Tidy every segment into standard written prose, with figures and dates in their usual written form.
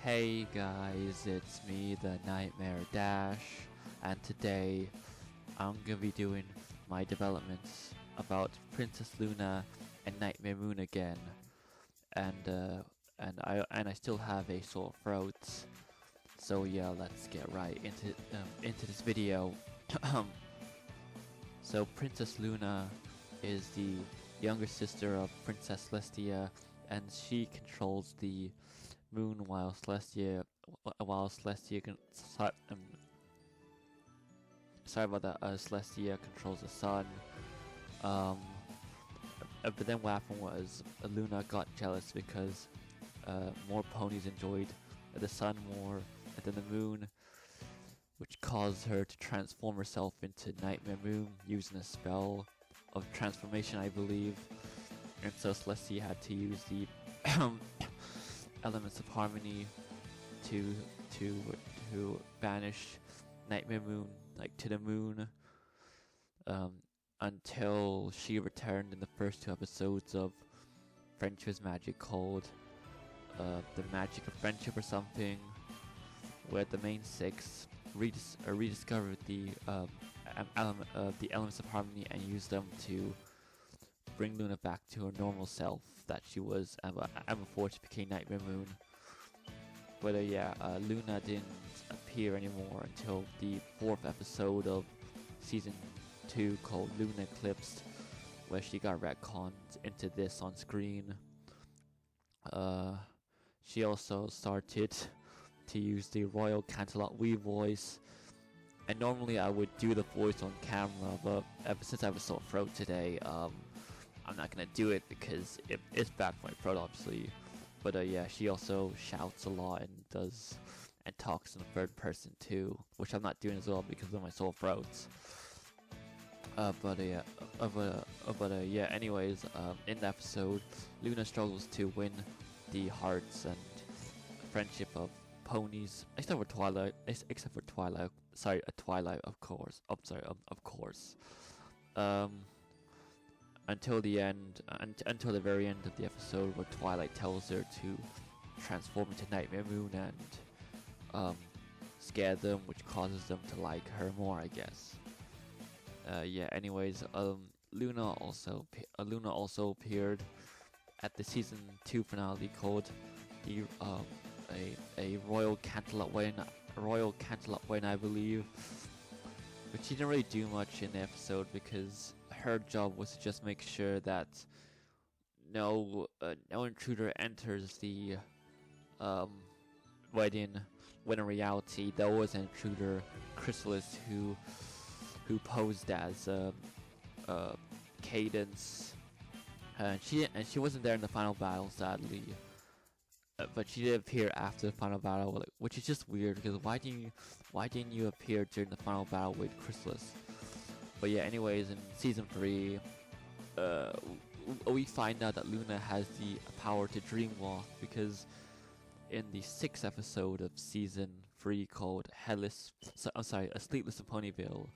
Hey guys, it's me, the Nightmare Dash, and today I'm gonna be doing my developments about Princess Luna and Nightmare Moon again, and I still have a sore throat, so yeah, let's get right into this video. So Princess Luna is the younger sister of Princess Celestia, and she controls the moon while Celestia sorry about that. Celestia controls the sun. Um, but then what happened was Luna got jealous because more ponies enjoyed the sun more than the moon, which caused her to transform herself into Nightmare Moon using a spell of transformation, I believe. And so Celestia had to use the elements of harmony to banish Nightmare Moon to the moon, until she returned in the first two episodes of Friendship's Magic called The Magic of Friendship or something, where the main six rediscovered the elements of harmony and used them to bring Luna back to her normal self that she was before she became Nightmare Moon. But Luna didn't appear anymore until the fourth episode of season 2 called Luna Eclipsed, where she got retconned into this on screen. She also started to use the Royal Canterlot Wii voice, and normally I would do the voice on camera, but ever since I have a sore throat today, I'm not gonna do it because it's bad for my throat, obviously. But she also shouts a lot and talks in the third person too, which I'm not doing as well because of my sore throat. Anyways, in the episode, Luna struggles to win the hearts and friendship of ponies, except for Twilight. Sorry, Twilight, of course. Of course. Until the very end of the episode, where Twilight tells her to transform into Nightmare Moon and scare them, which causes them to like her more, I guess. Anyways, Luna also appeared at the season 2 finale called the a Royal Canterlot Win, I believe. But she didn't really do much in the episode because her job was to just make sure that no intruder enters the wedding. When in reality there was an intruder, Chrysalis, who posed as Cadence, and she wasn't there in the final battle, sadly. But she did appear after the final battle, which is just weird because why didn't you appear during the final battle with Chrysalis? But yeah, anyways, in season 3, we find out that Luna has the power to dreamwalk because in the 6th episode of season 3 called A Sleepless in Ponyville,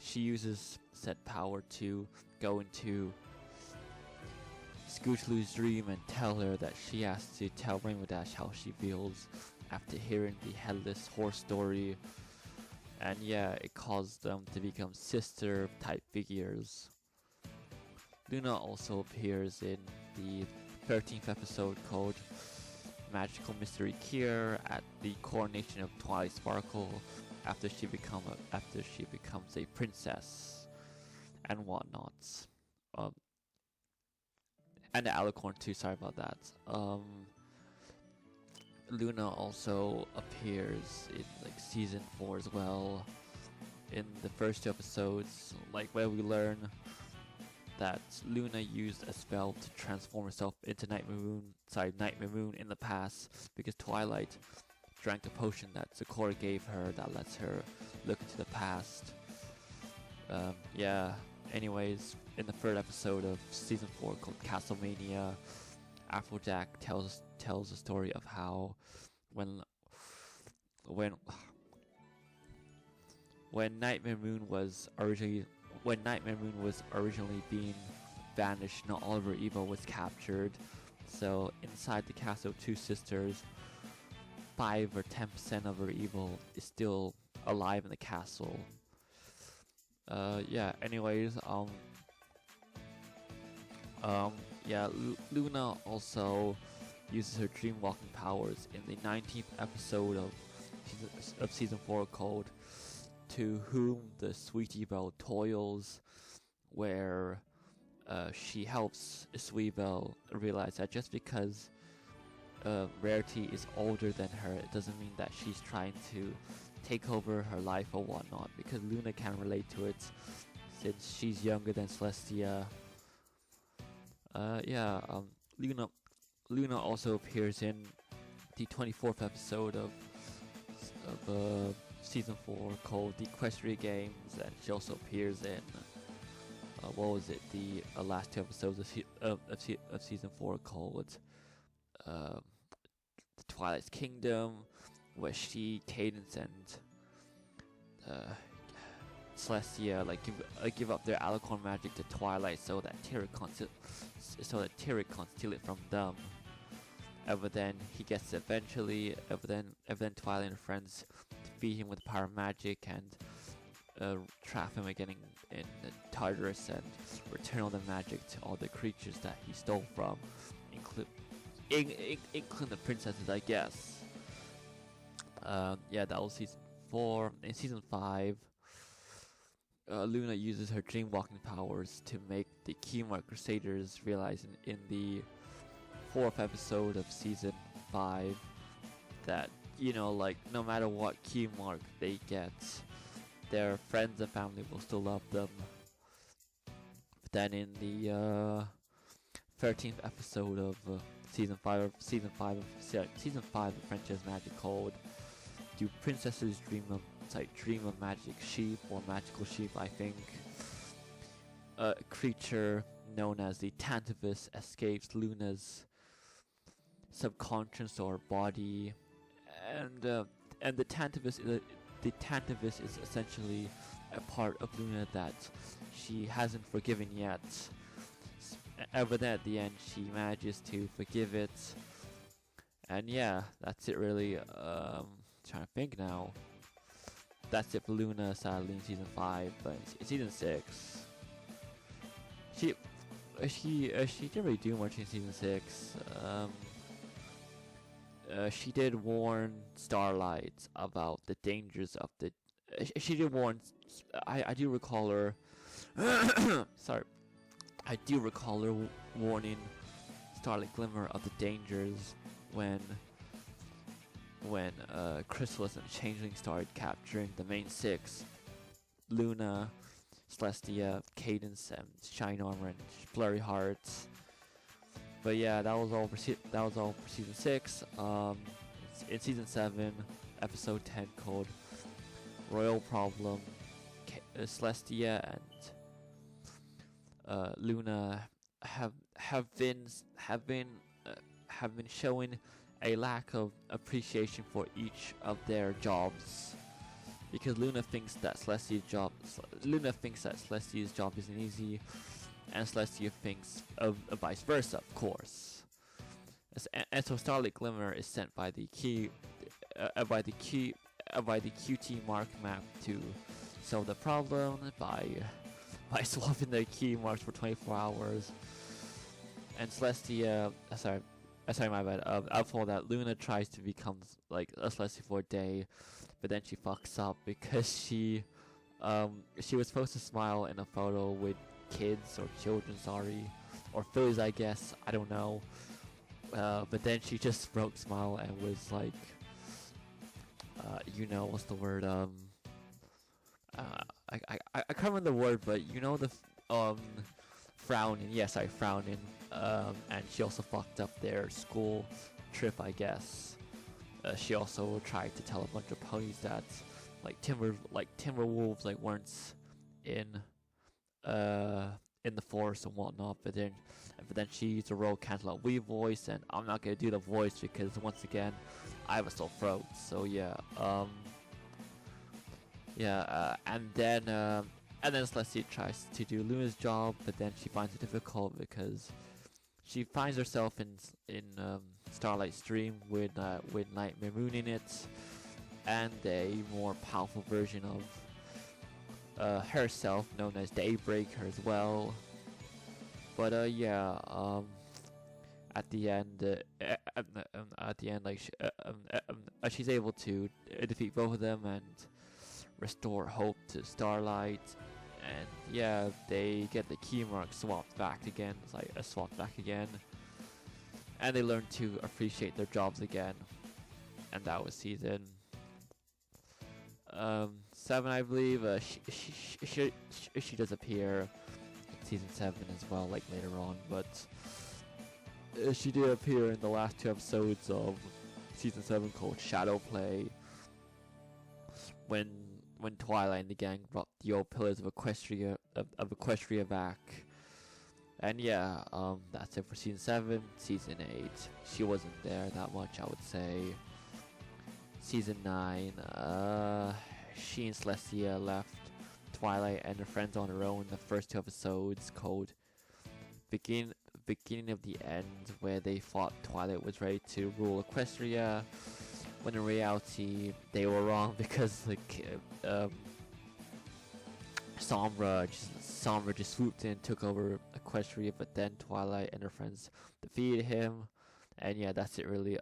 she uses said power to go into Scootaloo's dream and tell her that she has to tell Rainbow Dash how she feels after hearing the Headless Horse story. And yeah, it caused them to become sister type figures. Luna also appears in the 13th episode called Magical Mystery Cure at the coronation of Twilight Sparkle after she becomes a princess and whatnot. And the Alicorn too, sorry about that. Luna also appears in season 4 as well. In the first 2 episodes, where we learn that Luna used a spell to transform herself into Nightmare Moon in the past because Twilight drank a potion that Sakura gave her that lets her look into the past. Anyways, in the 3rd episode of season 4 called Castlemania, Applejack tells the story of how when Nightmare Moon was originally being banished, not all of her evil was captured. So inside the castle of two sisters, 5 or 10% of her evil is still alive in the castle. Yeah. Anyways, yeah. Luna also uses her dream walking powers in the 19th episode of season 4 called "To Whom the Sweetie Belle Toils," where she helps Sweetie Belle realize that just because Rarity is older than her, it doesn't mean that she's trying to take over her life or whatnot, because Luna can relate to it since she's younger than Celestia. Yeah, Luna also appears in the 24th episode of season 4 called The Equestria Games, and she also appears in what was it, the last 2 episodes of season 4 called The Twilight Kingdom, where she, Cadence, and Celestia give up their alicorn magic to Twilight so that Tyrek can't steal it from them. But then he gets it eventually. But then Twilight and her friends defeat him with the power of magic and trap him again in Tartarus and return all the magic to all the creatures that he stole from, including the princesses, I guess. Yeah, that was season 4. In season 5, Luna uses her dream walking powers to make the Keymark Crusaders realize in the 4th episode of season 5 that, like, no matter what Keymark they get, their friends and family will still love them. But then in the 13th episode of season 5 of Friendship's Magic called "Do Princesses Dream of Magic Sheep" or Magical Sheep, I think. A creature known as the Tantivus escapes Luna's subconscious or body, and the Tantivus is essentially a part of Luna that she hasn't forgiven yet. But then at the end, she manages to forgive it, and yeah, that's it really. Trying to think now. That's it for Luna, sadly, in season 5. But in season 6, she didn't really do much in season 6. She did warn Starlight about the dangers of the. She did warn. I do recall her. Sorry, I do recall her warning Starlight Glimmer of the dangers when Chrysalis and Changeling started capturing the main 6: Luna, Celestia, Cadence, and Shine Armor, and Blurry Hearts. But yeah, that was all for season 6. In season 7, episode 10 called "Royal Problem," Celestia and Luna have been showing a lack of appreciation for each of their jobs, because Luna thinks that Celestia's job isn't easy, and Celestia thinks of vice versa, of course. And so Starlight Glimmer is sent by the QT Mark map to solve the problem by swapping the key marks for 24 hours. And Celestia, sorry, my bad. After that, Luna tries to become like a Celestia for a day, but then she fucks up because she was supposed to smile in a photo with kids or children, or fillies, I guess. I don't know. But then she just broke smile and was like, what's the word? I can't remember the word, but frowning. Yes, frowning. And she also fucked up their school trip, I guess. She also tried to tell a bunch of ponies that Timberwolves weren't in the forest and whatnot. But then she used a roll cancel out Wii voice, and I'm not gonna do the voice because once again I have a sore throat. So yeah, and then Celestia tries to do Luna's job, but then she finds it difficult because she finds herself in Starlight's dream with Nightmare Moon in it, and a more powerful version of herself, known as Daybreaker as well. But yeah, at the end, like she's able to defeat both of them and restore hope to Starlight. And yeah, they get the key mark swapped back again. It's like swapped back again, and they learn to appreciate their jobs again. And that was season 7, I believe. She does appear in season 7 as well, like later on, but she did appear in the last 2 episodes of season 7 called Shadow Play, when Twilight and the gang brought the old pillars of Equestria back. And yeah, that's it for season 7. Season 8, she wasn't there that much, I would say. Season 9, she and Celestia left Twilight and her friends on her own. The first 2 episodes called beginning of the end, where they thought Twilight was ready to rule Equestria, when in reality they were wrong, because like Sombra just swooped in, took over Equestria, but then Twilight and her friends defeated him. And yeah, that's it really.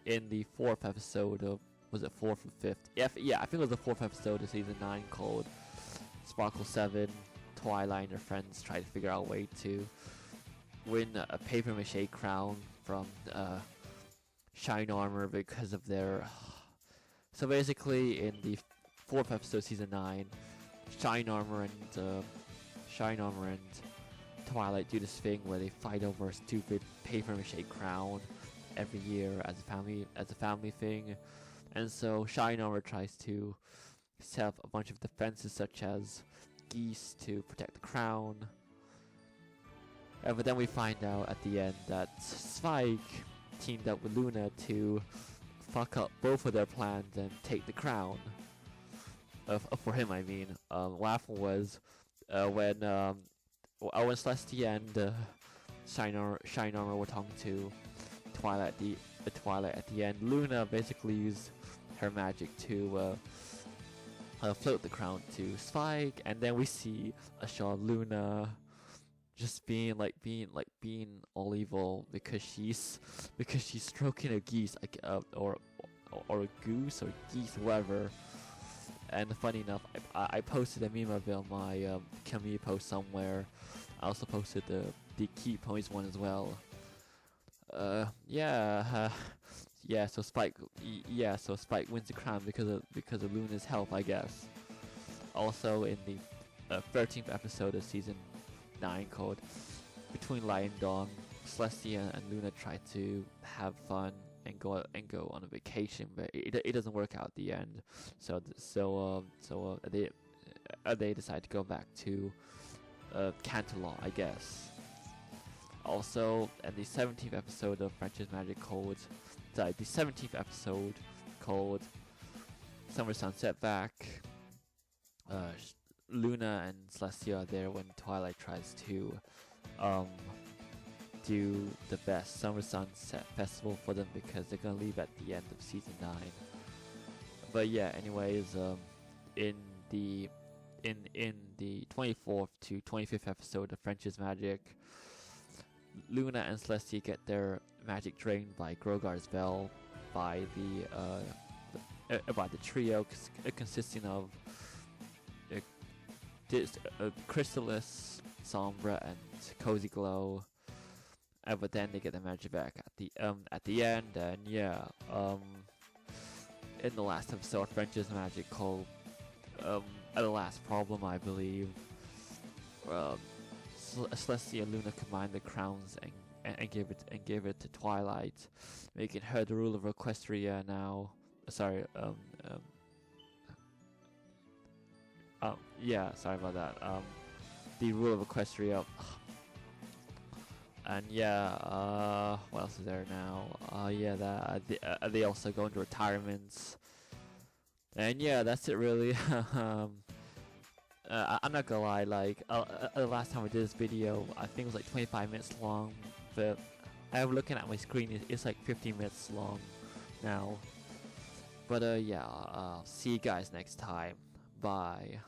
In the 4th episode of, was it 4th or 5th? Yeah, I think it was the 4th episode of season 9 called Sparkle 7. Twilight and her friends try to figure out a way to win a paper mache crown from Shine Armor because of their. So basically, in the 4th episode, season 9, Shine Armor and Twilight do this thing where they fight over a stupid paper mache crown every year as a family thing, and so Shine Armor tries to set up a bunch of defenses such as geese to protect the crown. But then we find out at the end that Spike teamed up with Luna to fuck up both of their plans and take the crown. For him, I mean. What happened was when Celestia and Shine Armor were talking to Twilight at the end, Luna basically used her magic to float the crown to Spike, and then we see a shot of Luna just being all evil because she's stroking a geese, like or a goose or geese, whatever. And funny enough, I posted a meme of it on my community post somewhere. I also posted the key ponies one as well. So Spike wins the crown because of Luna's help, I guess. Also in the 13th episode of season 9 called Between Light and Dawn, Celestia and Luna try to have fun and go on a vacation, but it doesn't work out at the end. So they decide to go back to Canterlot, I guess. Also, in the 17th episode of French's Magic called, the 17th episode called Summer Sunset Back, Luna and Celestia are there when Twilight tries to do the best Summer Sunset Festival for them because they're gonna leave at the end of season 9. But yeah, anyways, in the 24th to 25th episode of French's Magic, Luna and Celestia get their magic drained by Grogar's Bell by the trio consisting of Chrysalis, Sombra, and Cozy Glow. But then they get the magic back at the end, and yeah, in the last episode, French's Magic called the last problem, I believe. Celestia and Luna combined the crowns and gave it to Twilight, making her the ruler of Equestria now. Sorry, sorry about that. The ruler of Equestria. And yeah, what else is there now? They also go into retirements. And yeah, that's it really. I'm not gonna lie, like, the last time I did this video, I think it was like 25 minutes long, but I'm looking at my screen. It's like 15 minutes long now. But yeah, see you guys next time. Bye.